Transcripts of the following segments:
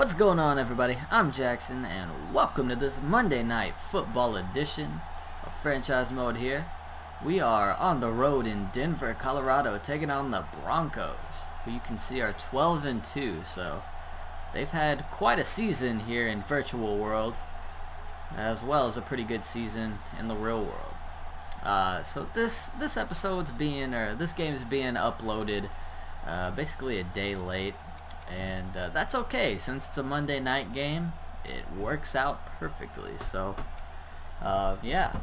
What's going on, everybody? I'm Jackson, and welcome to this Monday Night Football edition of Franchise Mode here. We are on the road in Denver, Colorado, taking on the Broncos, who you can see are 12-2, so they've had quite a season here in virtual world, as well as a pretty good season in the real world. So this episode's being, or this game's being uploaded basically a day late. And that's okay, since it's a Monday night game. It works out perfectly. So yeah,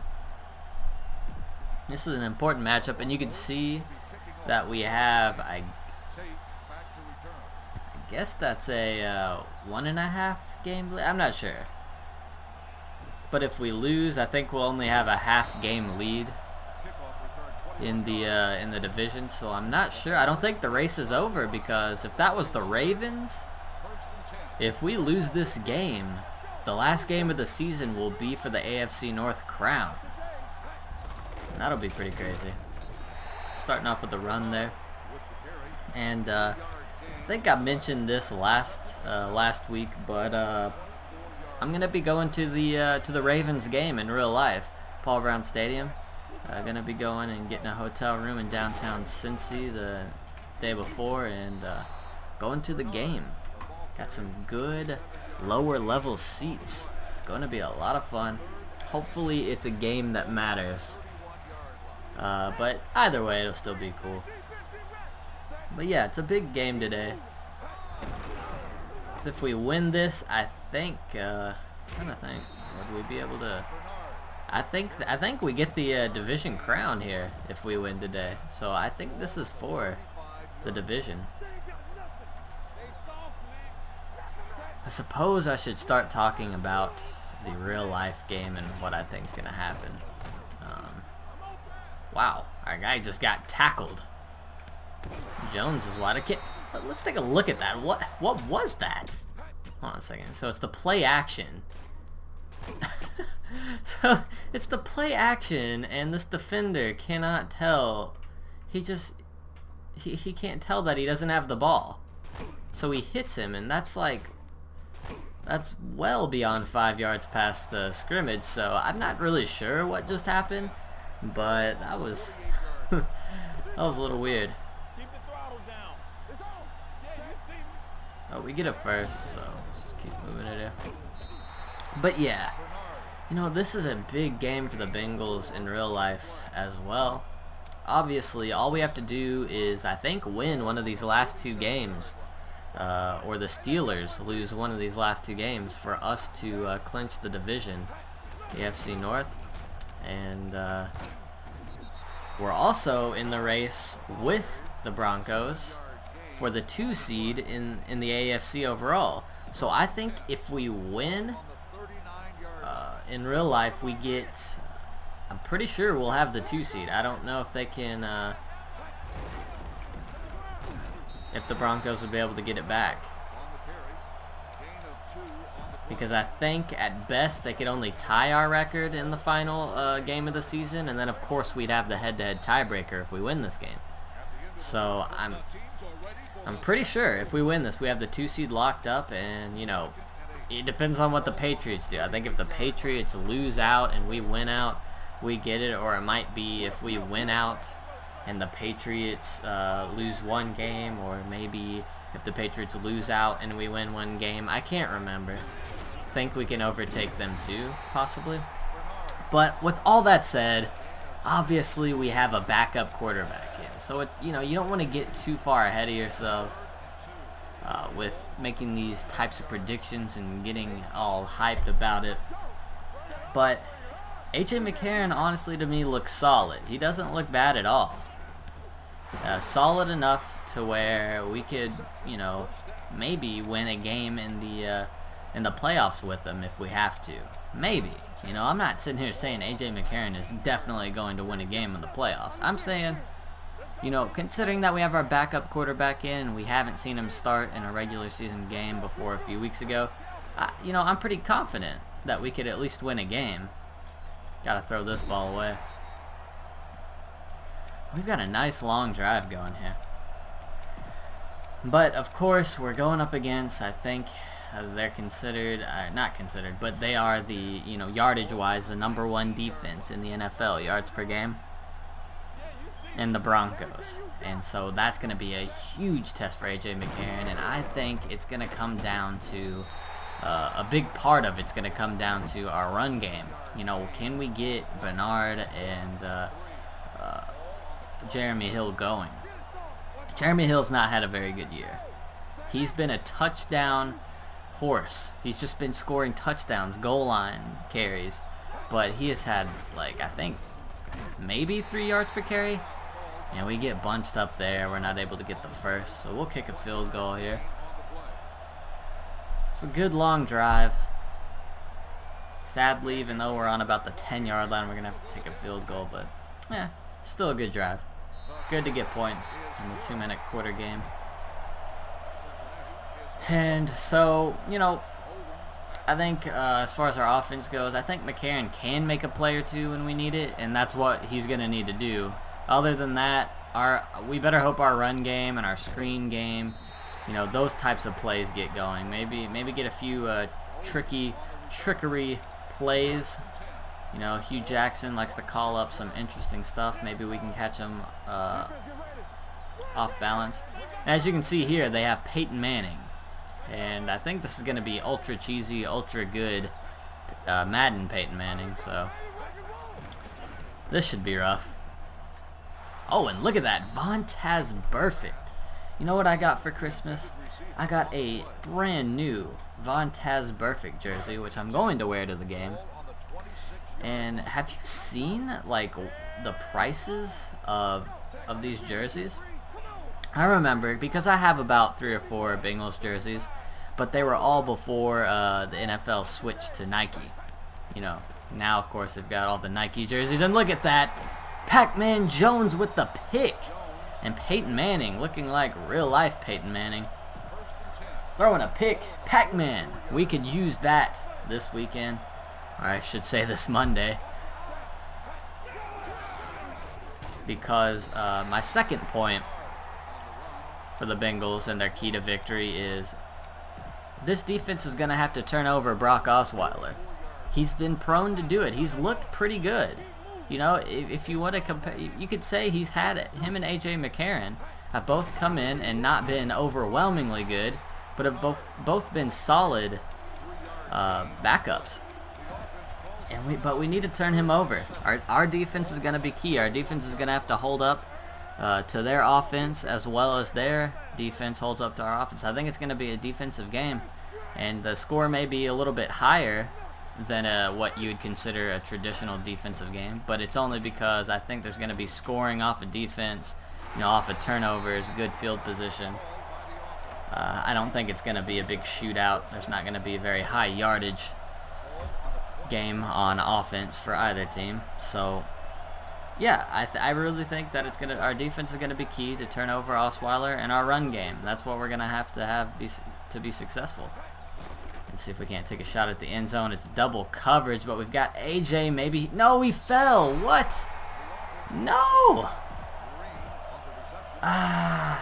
this is an important matchup, and you can see that we have, I guess that's a 1.5 game lead. I'm not sure, but if we lose, I think we'll only have a half game lead in the division, so I'm not sure. I don't think the race is over, because if that was the Ravens, if we lose this game, the last game of the season will be for the AFC North crown. And that'll be pretty crazy. Starting off with the run there, and I think I mentioned this last week, but I'm gonna be going to the Ravens game in real life, Paul Brown Stadium. Gonna be going and getting a hotel room in downtown Cincy the day before, and going to the game. Got some good lower level seats. It's gonna be a lot of fun. Hopefully it's a game that matters, but either way it'll still be cool. But yeah, it's a big game today, because if we win this, I think I'm trying to think, would we be able to, I think we get the division crown here if we win today. So I think this is for the division. I suppose I should start talking about the real life game and what I think is going to happen. Wow, our guy just got tackled. Jones is wide. Let's take a look at that. What was that? Hold on a second. So it's the play action. So it's the play action, and this defender cannot tell. He can't tell that he doesn't have the ball. So he hits him, and that's well beyond 5 yards past the scrimmage. So I'm not really sure what just happened, but that was that was a little weird. Oh, we get it first, so let's just keep moving it here. But yeah, you know, this is a big game for the Bengals in real life as well. Obviously, all we have to do is, I think, win one of these last two games, or the Steelers lose one of these last two games for us to clinch the division, the AFC North. And we're also in the race with the Broncos for the 2 seed in the AFC overall. So I think if we win in real life, we get, I'm pretty sure we'll have the 2 seed. I don't know if they can, if the Broncos will be able to get it back, because I think at best they could only tie our record in the final game of the season, and then of course we'd have the head-to-head tiebreaker if we win this game. So I'm pretty sure if we win this, we have the 2 seed locked up, and you know, it depends on what the Patriots do. I think if the Patriots lose out and we win out, we get it. Or it might be if we win out and the Patriots lose one game, or maybe if the Patriots lose out and we win one game. I can't remember. I think we can overtake them too, possibly. But with all that said, obviously we have a backup quarterback in. So it's, you know, you don't want to get too far ahead of yourself with making these types of predictions and getting all hyped about it. But A.J. McCarron, honestly, to me, looks solid. He doesn't look bad at all. Solid enough to where we could, you know, maybe win a game in the playoffs with them if we have to. Maybe. You know, I'm not sitting here saying A.J. McCarron is definitely going to win a game in the playoffs. I'm saying, you know, considering that we have our backup quarterback in, and we haven't seen him start in a regular season game before a few weeks ago, you know, I'm pretty confident that we could at least win a game. Gotta throw this ball away. We've got a nice long drive going here. But, of course, we're going up against, I think, they're considered, not considered, but they are the, yardage-wise, the #1 defense in the NFL, yards per game, and the Broncos. And so that's going to be a huge test for A.J. McCarron, and I think it's going to come down to, a big part of it's going to come down to our run game. Can we get Bernard and Jeremy Hill going? Jeremy Hill's not had a very good year. He's been a touchdown horse. He's just been scoring touchdowns, goal line carries, but he has had, I think maybe 3 yards per carry, and we get bunched up there. We're not able to get the first, so we'll kick a field goal here. It's a good long drive. Sadly, even though we're on about the 10-yard line, we're going to have to take a field goal, but still a good drive. Good to get points in the 2-minute quarter game. And so, I think as far as our offense goes, I think McCarron can make a play or two when we need it, and that's what he's going to need to do. Other than that, we better hope our run game and our screen game, those types of plays get going. Maybe get a few trickery plays. Hugh Jackson likes to call up some interesting stuff. Maybe we can catch him off balance. And as you can see here, they have Peyton Manning. And I think this is going to be ultra cheesy, ultra good Madden Peyton Manning. So this should be rough. Oh, and look at that. Vontaze Burfict. You know what I got for Christmas? I got a brand new Vontaze Burfict jersey, which I'm going to wear to the game. And have you seen the prices of these jerseys? I remember, because I have about 3 or 4 Bengals jerseys, but they were all before the NFL switched to Nike. Now of course they've got all the Nike jerseys, and look at that, Pac-Man Jones with the pick, and Peyton Manning looking like real life Peyton Manning, throwing a pick. Pac-Man, we could use that this weekend. Or I should say this Monday, because my second point for the Bengals and their key to victory is this defense is going to have to turn over Brock Osweiler. He's been prone to do it. He's looked pretty good. If you want to compare, you could say he's had it. Him and A.J. McCarron have both come in and not been overwhelmingly good, but have both been solid backups. But we need to turn him over. Our defense is going to be key. Our defense is going to have to hold up to their offense as well as their defense holds up to our offense. I think it's going to be a defensive game, and the score may be a little bit higher than what you would consider a traditional defensive game, but it's only because I think there's going to be scoring off of defense, off of turnovers, good field position. I don't think it's going to be a big shootout. There's not going to be a very high yardage game on offense for either team. So yeah, I really think that our defense is gonna be key to turn over Osweiler, and our run game. That's what we're gonna have to be successful. Let's see if we can't take a shot at the end zone. It's double coverage, but we've got AJ. Maybe no, he fell. What? No. A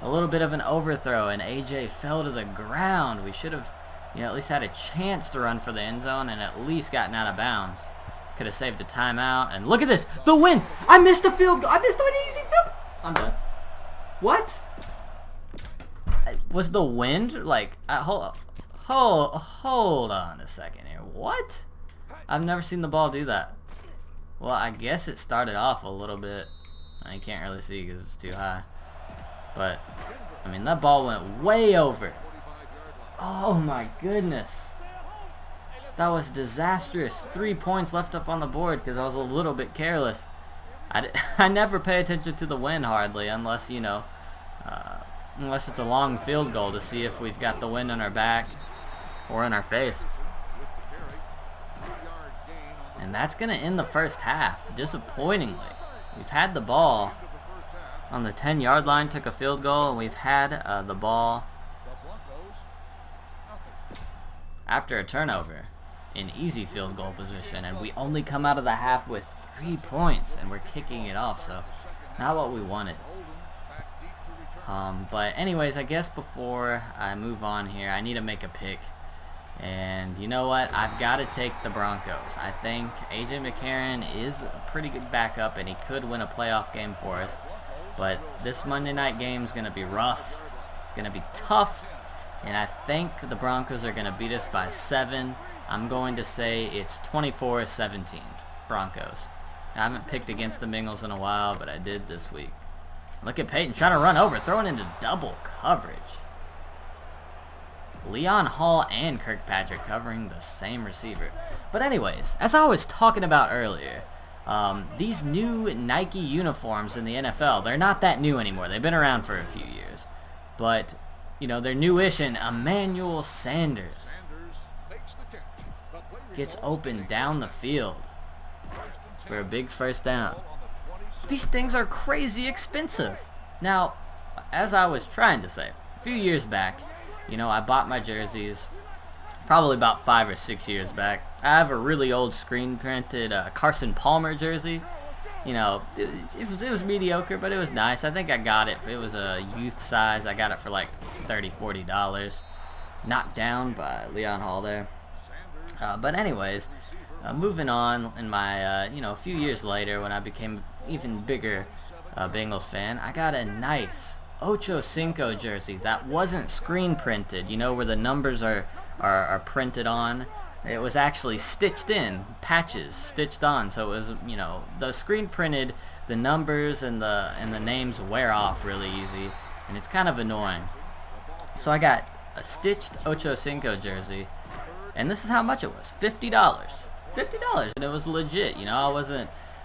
little bit of an overthrow, and AJ fell to the ground. We should have, at least had a chance to run for the end zone and at least gotten out of bounds. Could have saved a timeout. And look at this, the win. I missed a field goal. I missed an easy field. I'm done. What? Was the wind hold on a second here. What? I've never seen the ball do that. Well, I guess it started off a little bit. I can't really see because it's too high. But, that ball went way over. Oh my goodness. That was disastrous. 3 points left up on the board because I was a little bit careless. I never pay attention to the wind hardly unless, unless it's a long field goal to see if we've got the wind on our back or in our face. And that's going to end the first half, disappointingly. We've had the ball on the 10-yard line, took a field goal, and we've had the ball after a turnover in easy field goal position, and we only come out of the half with 3 points, and we're kicking it off, so not what we wanted. But anyways, I guess before I move on here, I need to make a pick. And you know what? I've got to take the Broncos. I think A.J. McCarron is a pretty good backup, and he could win a playoff game for us. But this Monday night game is going to be rough. It's going to be tough. And I think the Broncos are going to beat us by 7. I'm going to say it's 24-17 Broncos. I haven't picked against the Bengals in a while, but I did this week. Look at Peyton trying to run over, throwing into double coverage. Leon Hall and Kirkpatrick covering the same receiver. But anyways, as I was talking about earlier, these new Nike uniforms in the NFL, they're not that new anymore. They've been around for a few years. But, you know, they're newish, and Emmanuel Sanders gets open down the field for a big first down. These things are crazy expensive. Now, as I was trying to say, a few years back, you know, I bought my jerseys probably about 5 or 6 years back. I have a really old screen printed Carson Palmer jersey. You know, it was mediocre, but it was nice. I think I got it. It was a youth size. I got it for like $30-40. Knocked down by Leon Hall there. But anyways, moving on in my, you know, a few years later when I became even bigger Bengals fan, I got a nice Ocho Cinco jersey that wasn't screen printed, you know, where the numbers are printed on. It was actually stitched in, patches stitched on, so it was, you know, the screen printed, the numbers and the names wear off really easy, and it's kind of annoying. So I got a stitched Ocho Cinco jersey, and this is how much it was, $50. $50, and it was legit, you know.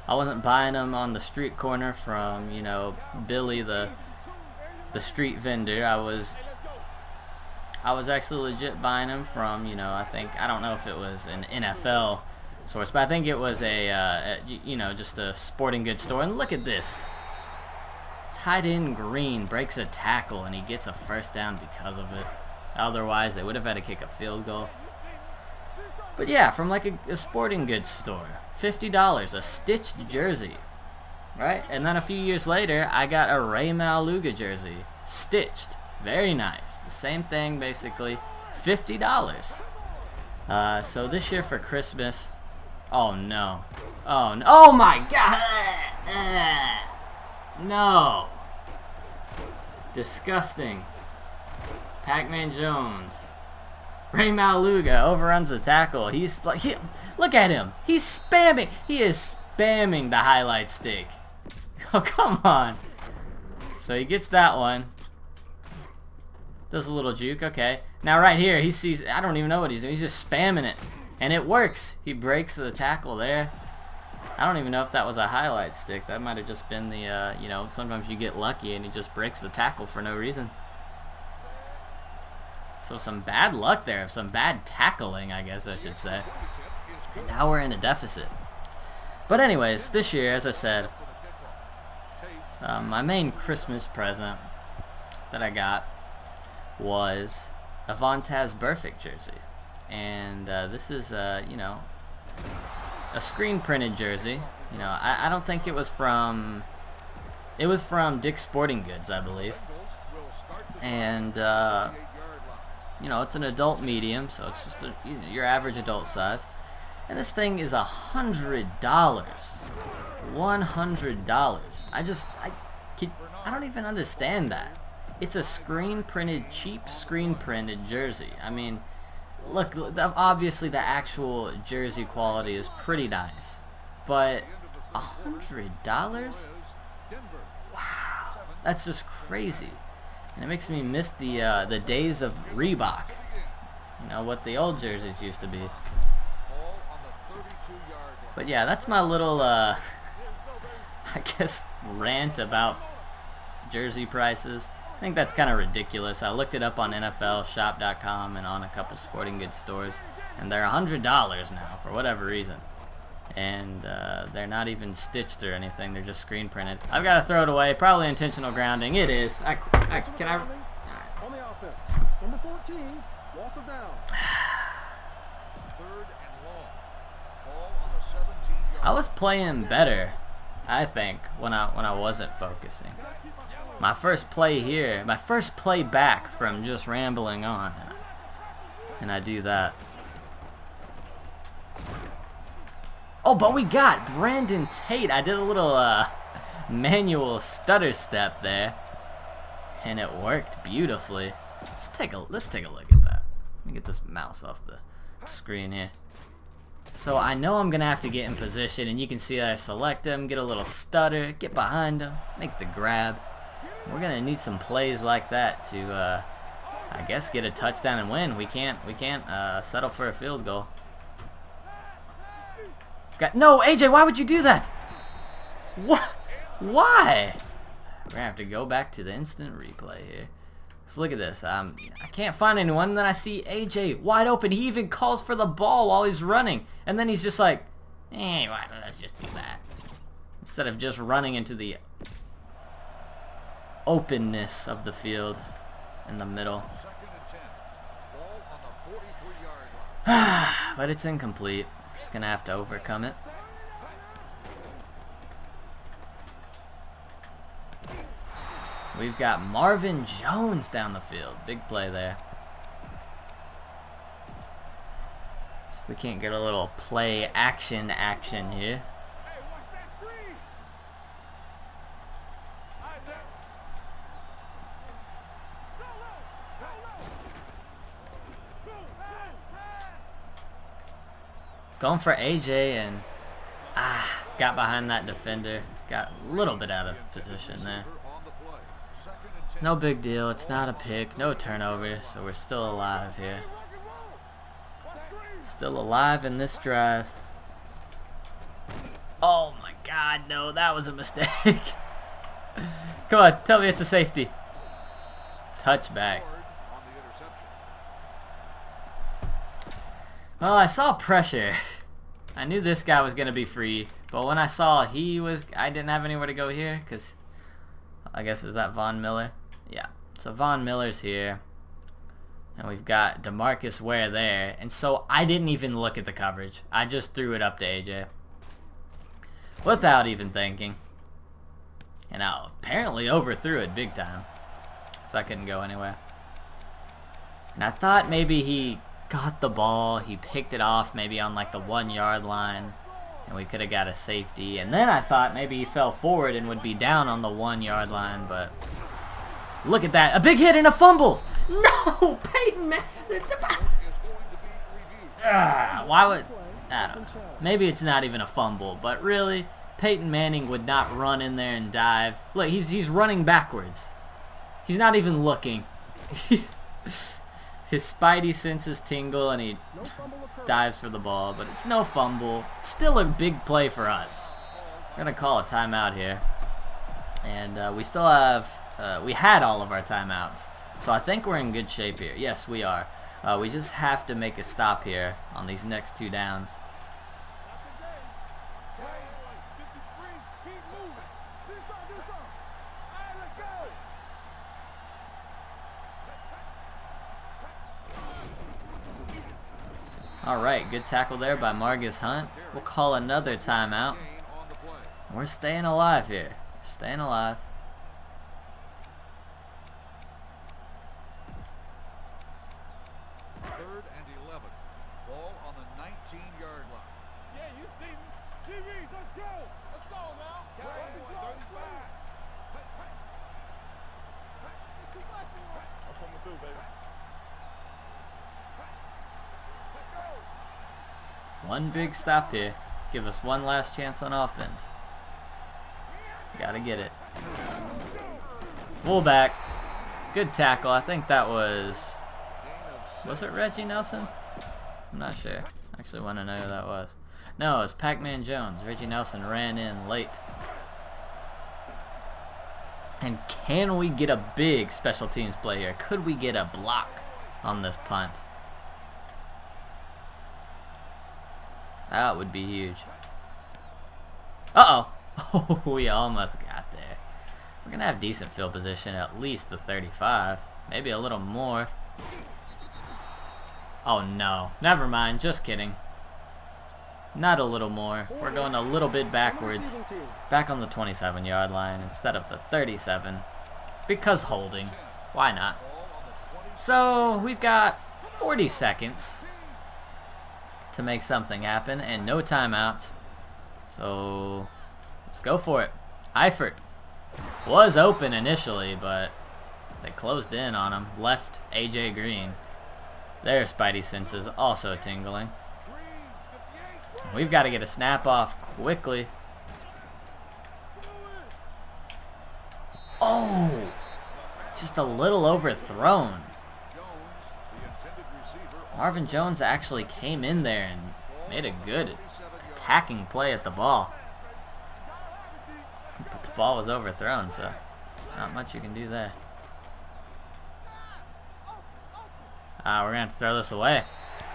I wasn't buying them on the street corner from, you know, Billy the street vendor. I was actually legit buying them from, you know, I don't know if it was an NFL source, but I think it was you know, just a sporting goods store. And look at this. Tight end Green breaks a tackle and he gets a first down because of it. Otherwise, they would have had to kick a field goal. But yeah, from like a sporting goods store. $50, a stitched jersey. Right? And then a few years later, I got a Ray Maluga jersey. Stitched. Very nice. The same thing, basically. $50. So this year for Christmas... Oh, no. Oh, no. Oh, my God! No. Disgusting. Pac-Man Jones. Ray Maluga overruns the tackle. He's like... look at him. He's spamming. He is spamming the highlight stick. Oh, come on. So he gets that one. Does a little juke. Okay. Now right here, he sees... I don't even know what he's doing. He's just spamming it. And it works. He breaks the tackle there. I don't even know if that was a highlight stick. That might have just been the, you know, sometimes you get lucky and he just breaks the tackle for no reason. So some bad luck there. Some bad tackling, I guess I should say. And now we're in a deficit. But anyways, this year, as I said, my main Christmas present that I got was a Vontaze Burfict jersey. And this is, you know, a screen printed jersey. You know, I don't think it was from... It was from Dick's Sporting Goods, I believe. And, you know, it's an adult medium, so it's just a, you know, your average adult size. And this thing is $100. $100. I don't even understand that. It's a screen printed, cheap screen printed jersey. I mean, look, obviously the actual jersey quality is pretty nice, but $100? Wow, that's just crazy. And it makes me miss the days of Reebok. You know, what the old jerseys used to be. But yeah, that's my little, I guess, rant about jersey prices. I think that's kind of ridiculous. I looked it up on NFLshop.com and on a couple sporting goods stores, and they're $100 now for whatever reason. And they're not even stitched or anything. They're just screen printed. I've got to throw it away. Probably intentional grounding. It is. Can I? On the offense, number 14, loss of down. I was playing better I think, when I wasn't focusing. My first play here, my first play back from just rambling on, and I do that. Oh, but we got Brandon Tate. I did a little manual stutter step there, and it worked beautifully. Let's take a look at that. Let me get this mouse off the screen here. So I know I'm gonna have to get in position, and you can see that I select him, get a little stutter, get behind him, make the grab. We're gonna need some plays like that to, I guess, get a touchdown and win. We can't settle for a field goal. No, AJ, why would you do that? What? Why? We're gonna have to go back to the instant replay here. Let's look at this. I can't find anyone. And then I see AJ wide open. He even calls for the ball while he's running, and then he's just like, let's just do that, instead of just running into the openness of the field in the middle. But it's incomplete. Just gonna have to overcome it. We've got Marvin Jones down the field. Big play there. So if we can't get a little play action here. Going for AJ and got behind that defender. Got a little bit out of position there. No big deal. It's not a pick. No turnover. So we're still alive here. Still alive in this drive. Oh my God, no. That was a mistake. Come on. Tell me it's a safety. Touchback. Well, I saw pressure. I knew this guy was going to be free. But when I saw I didn't have anywhere to go here. Because I guess, is that Von Miller? Yeah, so Von Miller's here, and we've got DeMarcus Ware there, and so I didn't even look at the coverage. I just threw it up to AJ without even thinking, and I apparently overthrew it big time, so I couldn't go anywhere. And I thought maybe he got the ball, he picked it off maybe on like the 1 yard line, and we could have got a safety, and then I thought maybe he fell forward and would be down on the 1 yard line, but look at that. A big hit and a fumble. No, Peyton why would... I don't know. Maybe it's not even a fumble, but really, Peyton Manning would not run in there and dive. Look, he's running backwards. He's not even looking. His spidey senses tingle, and he dives for the ball, but it's no fumble. Still a big play for us. We're going to call a timeout here. And we still have... we had all of our timeouts, so I think we're in good shape here. Yes, we are. We just have to make a stop here on these next 2 downs. Alright, good tackle there by Margus Hunt. We'll call another timeout. We're staying alive here. Staying alive. One big stop here. Give us one last chance on offense. Gotta get it. Fullback. Good tackle. I think that was it Reggie Nelson? I'm not sure. I actually want to know who that was. No, it was Pac-Man Jones. Reggie Nelson ran in late. And can we get a big special teams play here? Could we get a block on this punt? That would be huge. Uh-oh. Oh, we almost got there. We're going to have decent field position, at least the 35. Maybe a little more. Oh, no. Never mind. Just kidding. Not a little more. We're going a little bit backwards. Back on the 27-yard line instead of the 37. Because holding. Why not? So we've got 40 seconds to make something happen and no timeouts. So let's go for it. Eifert was open initially, but they closed in on him. Left AJ Green. Their spidey senses also tingling. We've got to get a snap off quickly. Oh! Just a little overthrown. Marvin Jones actually came in there and made a good attacking play at the ball. But the ball was overthrown, so not much you can do there. We're going to have to throw this away.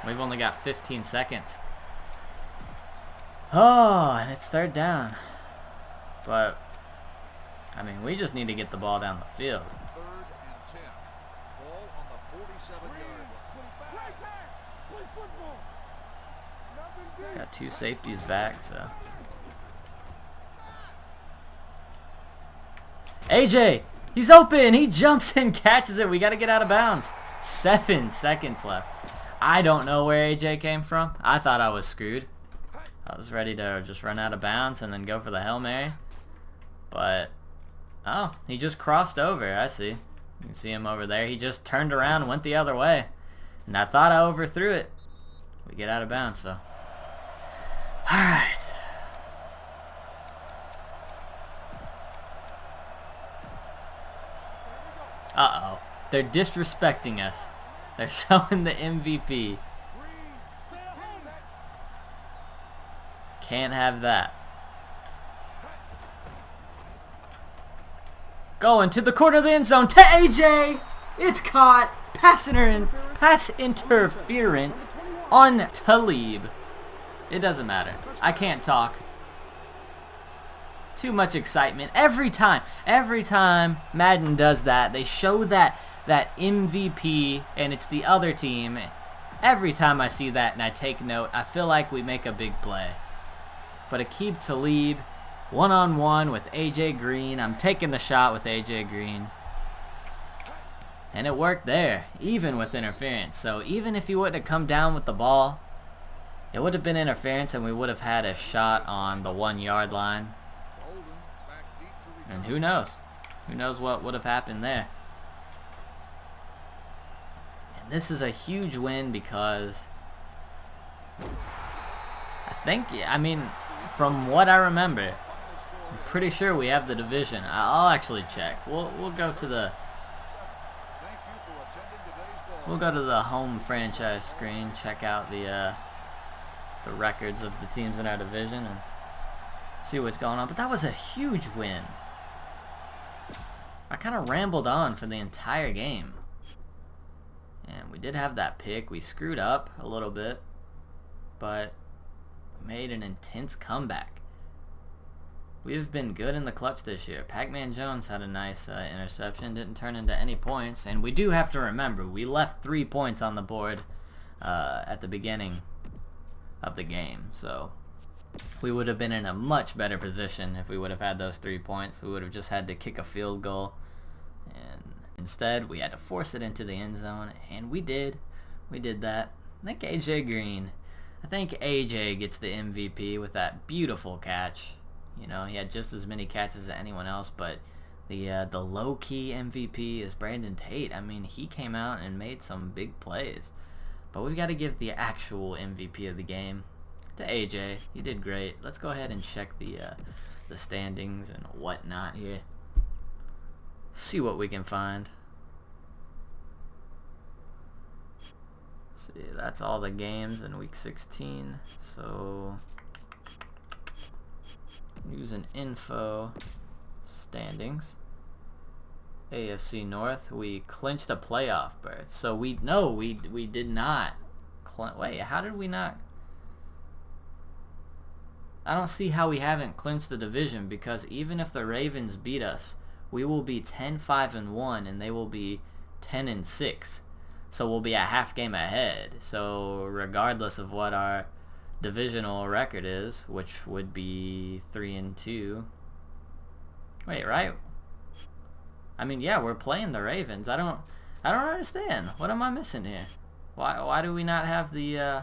We've only got 15 seconds. Oh, and it's third down. But, I mean, we just need to get the ball down the field. Got two safeties back, so. AJ! He's open! He jumps and catches it. We got to get out of bounds. 7 seconds left. I don't know where AJ came from. I thought I was screwed. I was ready to just run out of bounds and then go for the Hail Mary. But, oh, he just crossed over. I see. You can see him over there. He just turned around and went the other way. And I thought I overthrew it. We get out of bounds, so. Alright. Uh-oh. They're disrespecting us. They're showing the MVP. Can't have that. Going to the corner of the end zone to AJ. It's caught. Pass interference on Talib. It doesn't matter. I can't talk. Too much excitement. Every time Madden does that, they show that MVP and it's the other team. Every time I see that and I take note, I feel like we make a big play. But Aqib Talib, one-on-one with AJ Green. I'm taking the shot with AJ Green. And it worked there, even with interference. So even if he wouldn't have come down with the ball, it would have been interference and we would have had a shot on the 1-yard line. And who knows? Who knows what would have happened there? And this is a huge win because I mean, from what I remember, I'm pretty sure we have the division. I'll actually check. We'll go to the home franchise screen, check out the records of the teams in our division and see what's going on. But that was a huge win. I kind of rambled on for the entire game. And we did have that pick. We screwed up a little bit, but we made an intense comeback. We've been good in the clutch this year. Pac-Man Jones had a nice interception, didn't turn into any points, and we do have to remember, we left 3 points on the board at the beginning of the game, so we would have been in a much better position if we would have had those 3 points. We would have just had to kick a field goal, and instead we had to force it into the end zone, and we did. We did that. I think AJ gets the MVP with that beautiful catch. You know, he had just as many catches as anyone else, but the low-key MVP is Brandon Tate. I mean, he came out and made some big plays. But we've got to give the actual MVP of the game to AJ. He did great. Let's go ahead and check the standings and whatnot here. See what we can find. See, that's all the games in week 16. So news and info, standings. AFC North, we clinched a playoff berth. So we did not. Wait, how did we not? I don't see how we haven't clinched the division, because even if the Ravens beat us, we will be 10-5-1 and they will be 10-6. So we'll be a half game ahead. So regardless of what our divisional record is, which would be 3-2. Wait, right? I mean, yeah, we're playing the Ravens. I don't understand. What am I missing here? Why do we not have the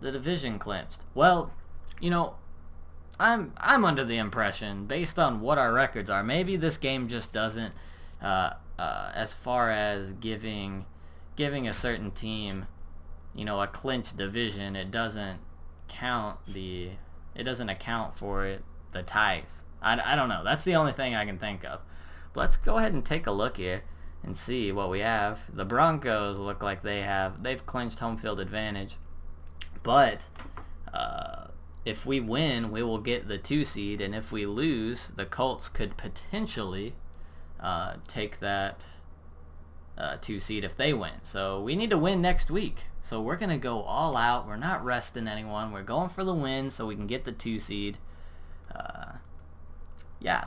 division clinched? Well, you know, I'm under the impression, based on what our records are, maybe this game just doesn't, as far as giving a certain team, you know, a clinched division, it doesn't account for the ties. I don't know. That's the only thing I can think of. But let's go ahead and take a look here and see what we have. The Broncos look like they've clinched home field advantage, but if we win, we will get the 2 seed, and if we lose, the Colts could potentially take that 2 seed if they win. So we need to win next week. So we're going to go all out. We're not resting anyone. We're going for the win so we can get the 2 seed. Yeah.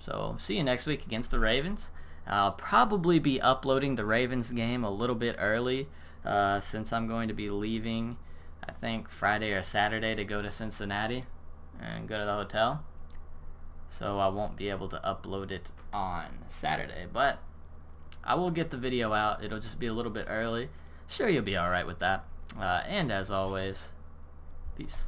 So see you next week against the Ravens. I'll probably be uploading the Ravens game a little bit early since I'm going to be leaving, I think, Friday or Saturday to go to Cincinnati and go to the hotel. So I won't be able to upload it on Saturday, but I will get the video out. It'll just be a little bit early. Sure, you'll be alright with that. And as always, peace.